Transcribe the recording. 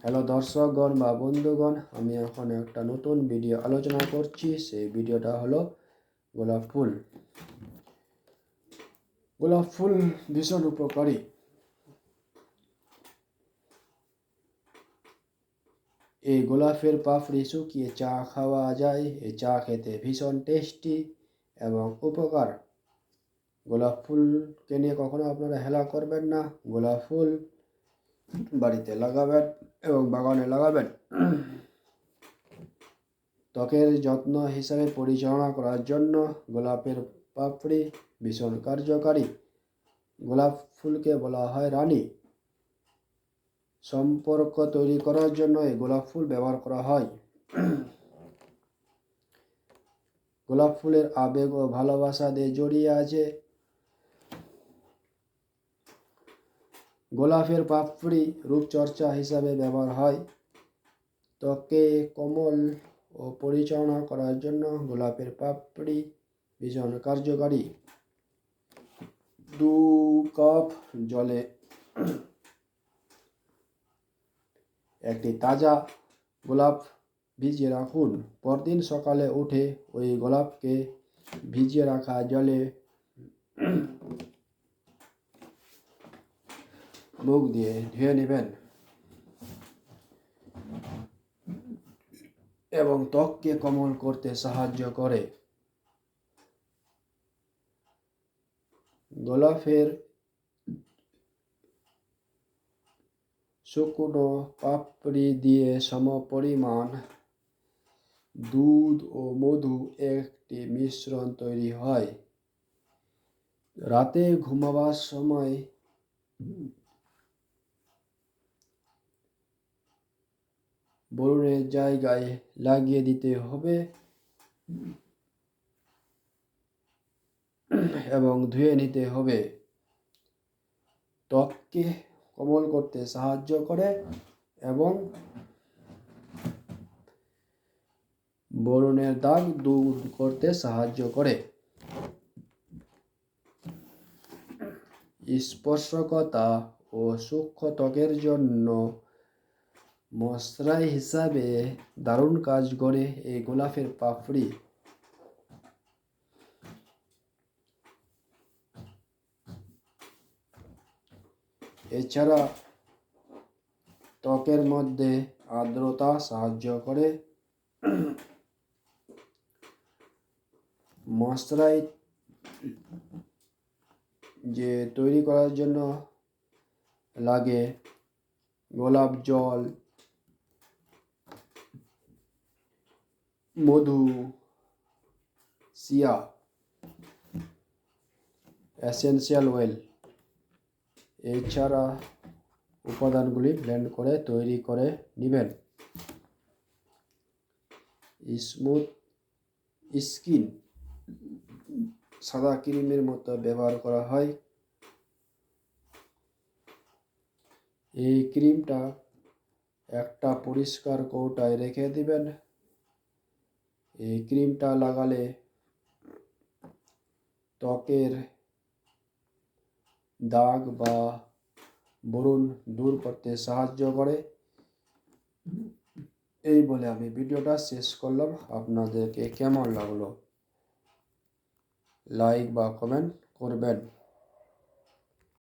Hello দর্শকগণ বা বন্ধুগণ, আমি এখন একটা নতুন ভিডিও আলোচনা করছি। সেই ভিডিওটা হলো গোলাপ ফুল। গোলাপ ফুল ভীষণ উপকারী। এই গোলাপের পাপড়ি শুকিয়ে চা খাওয়া যায়। এই চা খেতে ভীষণ টেস্টি এবং উপকার। গোলাপ ফুলকে নিয়ে কখনো আপনারা হেলা করবেন না। গোলাপ ফুল বাড়িতে লাগাবেন এবং বাগানে লাগাবেন। ত্বকের যত্ন হিসাবে পরিচালনা করার জন্য গোলাপের পাপড়ি ভীষণ কার্যকারী। গোলাপ ফুলকে বলা হয় রানী। সম্পর্ক তৈরি করার জন্য এই গোলাপ ফুল ব্যবহার করা হয়। গোলাপ ফুলের আবেগ ও ভালোবাসা দিয়ে জড়িয়ে আছে। গোলাপের পাপড়ি রূপচর্চা হিসাবে ব্যবহার হয়। ত্বকে কোমল ও পরিচালনা করার জন্য গোলাপের পাপড়ি ভীষণ কার্যকারী। 2 কাপ জলে একটি তাজা গোলাপ ভিজিয়ে রাখুন। পরদিন সকালে উঠে ওই গোলাপকে ভিজিয়ে রাখা জলে মুখ দিয়ে ধুয়ে নেবেন এবং ত্বককে কোমল করতে সাহায্য করে। গোলাপের শুকনো পাপড়ি দিয়ে সমপরিমাণ দুধ ও মধু একটি মিশ্রণ তৈরি হয়। রাতে ঘুমাবার সময় ব্রণের জায়গায় লাগিয়ে দিতে হবে এবং ধুয়ে নিতে হবে। ত্বককে কোমল করতে সাহায্য করে এবং ব্রণের দাগ দূর করতে সাহায্য করে। স্পর্শকাতর ও সূক্ষ্ম ত্বকের জন্য ময়শ্চারাইজার হিসাবে দারুণ কাজ করে এই গোলাপের পাপড়ি। এছাড়া ত্বকের মধ্যে আর্দ্রতা সাহায্য করে। ময়শ্চারাইজার যে তৈরি করার জন্য লাগে গোলাপ জল, মধু, শিয়া, এসেনশিয়াল অয়েল, এছাড়া উপাদানগুলি ব্লেন্ড করে তৈরি করে নেবেন। স্মুথ স্কিন সাদা ক্রিমের মতো ব্যবহার করা হয়। এই ক্রিমটা একটা পরিষ্কার কৌটায় রেখে দিবেন। এই ক্রিমটা লাগালে ত্বকের দাগ বা ব্রণ দূর করতে সাহায্য করে। এই বলে আমি ভিডিওটা শেষ করলাম। আপনাদেরকে কেমন লাগলো লাইক বা কমেন্ট করবেন।